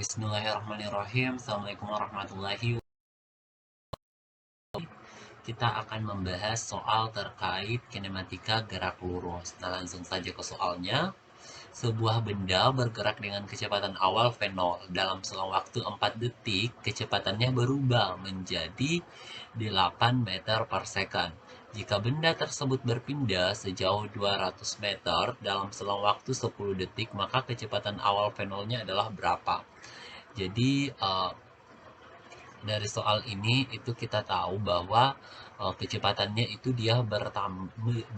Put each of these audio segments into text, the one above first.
Bismillahirrahmanirrahim. Assalamualaikum warahmatullahi wabarakatuh. Kita akan membahas soal terkait kinematika gerak lurus. Nah, langsung saja ke soalnya. Sebuah benda bergerak dengan kecepatan awal v0. Dalam selang waktu 4 detik, kecepatannya berubah menjadi 8 meter per second. Jika benda tersebut berpindah sejauh 200 meter dalam selang waktu 10 detik, maka kecepatan awal v0-nya adalah berapa? Jadi, dari soal ini itu kita tahu bahwa kecepatannya itu dia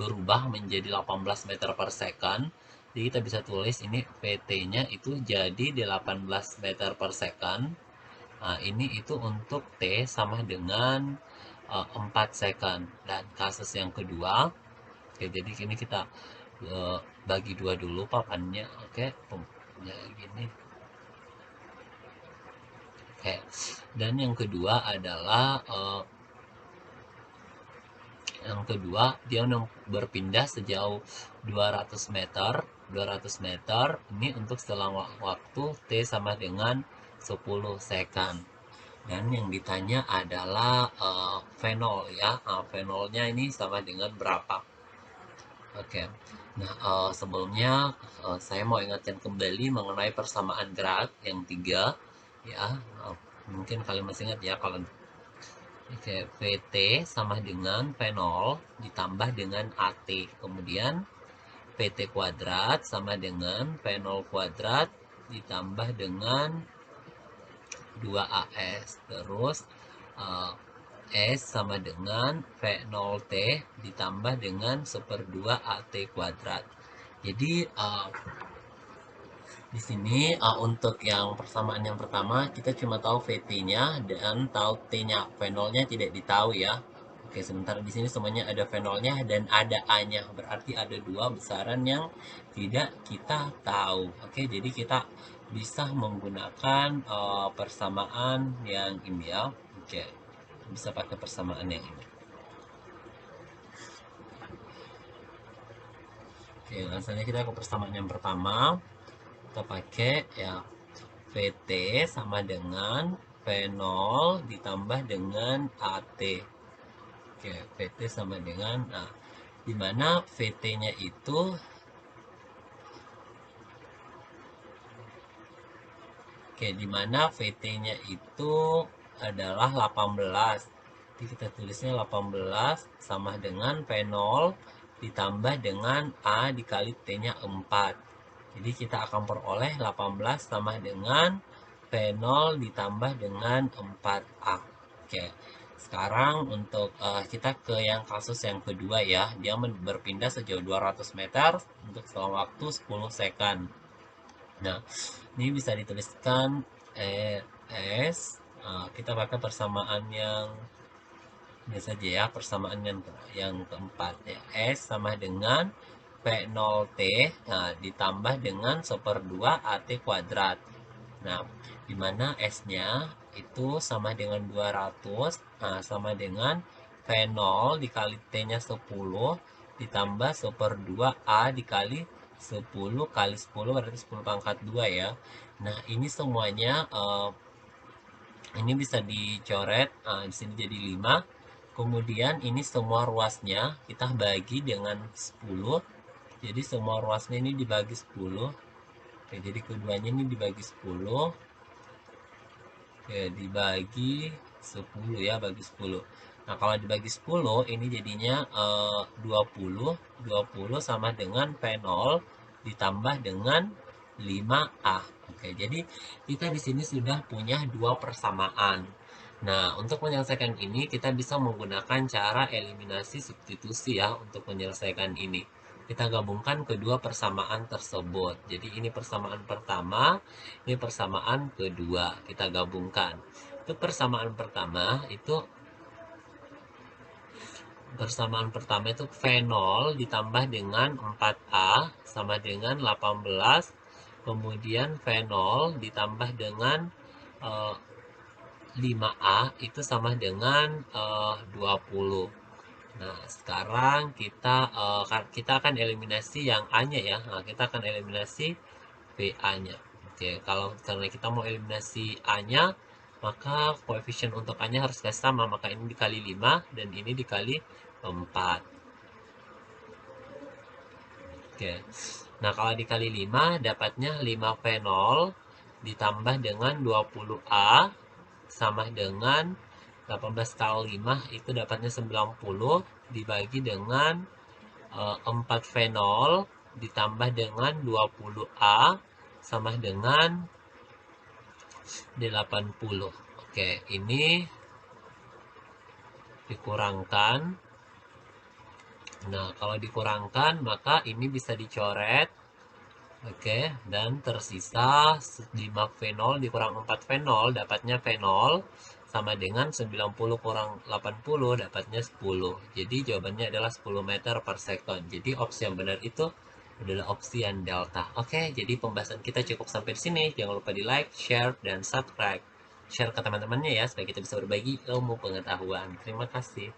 berubah menjadi 18 meter per second. Jadi kita bisa tulis ini VT-nya itu jadi 18 meter per second. Nah, ini itu untuk T sama dengan 4 second. Dan kasus yang kedua, oke, jadi ini kita bagi dua dulu papannya. Oke, ya gini. Oke. Dan yang kedua adalah dia berpindah sejauh 200 meter. 200 meter ini untuk selang waktu T sama dengan 10 second. Dan yang ditanya adalah V0 ya. V0-nya ini sama dengan berapa? Oke. Nah, sebelumnya saya mau ingatkan kembali mengenai persamaan gerak yang 3 ya. Mungkin kalian masih ingat ya kalau Oke, VT sama dengan V0 ditambah dengan AT. Kemudian PT kuadrat sama dengan V0 kuadrat ditambah dengan 2AS. Terus S sama dengan V0T ditambah dengan 1/2 AT kuadrat. Jadi di sini untuk yang persamaan yang pertama kita cuma tahu VT-nya dan tahu T-nya. V0-nya tidak ditahu ya. Oke, sementara di sini semuanya ada V0-nya dan ada A-nya. Berarti ada dua besaran yang tidak kita tahu. Oke, jadi kita bisa menggunakan persamaan yang ini ya. Oke, bisa pakai persamaan yang ini. Oke, langsung saja kita ke persamaan yang pertama. Kita pakai ya VT sama dengan V0 ditambah dengan AT. Oke, VT sama dengan dimana VT-nya itu dimana VT-nya itu adalah 18. Jadi kita tulisnya 18 sama dengan V0 ditambah dengan A dikali T-nya 4. Jadi kita akan peroleh 18 sama dengan V0 ditambah dengan 4A. Oke, sekarang untuk kita ke yang kasus yang kedua ya. Dia berpindah sejauh 200 meter untuk selang waktu 10 second. Nah, ini bisa dituliskan S. Kita pakai persamaan yang biasa saja ya, persamaan yang keempat ya. S sama dengan V0T ditambah dengan 1/2 AT kuadrat. Nah, dimana S-nya itu sama dengan 200 sama dengan V0 dikali T-nya 10 ditambah 1/2 A dikali 10 kali 10 berarti 10 pangkat 2 ya. Nah, ini semuanya ini bisa dicoret di sini jadi 5. Kemudian ini semua ruasnya kita bagi dengan 10. Jadi semua ruasnya ini dibagi 10. Oke, jadi keduanya ini dibagi 10. Oke, dibagi 10 ya, bagi 10. Nah, kalau dibagi 10 ini jadinya 20. 20 sama dengan V0 ditambah dengan 5A. Oke, jadi kita di sini sudah punya dua persamaan. Nah, untuk menyelesaikan ini kita bisa menggunakan cara eliminasi substitusi ya untuk menyelesaikan ini. Kita gabungkan kedua persamaan tersebut. Jadi ini persamaan pertama, ini persamaan kedua. Kita gabungkan. Untuk persamaan pertama itu V0 ditambah dengan 4A sama dengan 18. Kemudian V0 ditambah dengan 5A itu sama dengan 20. Nah, sekarang kita akan eliminasi yang A-nya ya. Nah, kita akan eliminasi VA-nya. Oke, Oke, kalau karena kita mau eliminasi A-nya, maka koefisien untuk A-nya harus sama, maka ini dikali 5 dan ini dikali 4. Oke. Nah, kalau dikali 5 dapatnya 5V0 ditambah dengan 20A sama dengan 18 kali 5 itu dapatnya 90 dibagi dengan 4V0 ditambah dengan 20A sama dengan 80. Oke, ini dikurangkan. Nah, kalau dikurangkan maka ini bisa dicoret. Oke, dan tersisa 5V0 dikurang 4V0 dapatnya V0 sama dengan 90 kurang 80 dapatnya 10. Jadi jawabannya adalah 10 meter per second. Jadi opsi yang benar itu adalah opsi yang delta. Oke, jadi pembahasan kita cukup sampai di sini. Jangan lupa di like, share, dan subscribe. Share ke teman-temannya ya, supaya kita bisa berbagi ilmu pengetahuan. Terima kasih.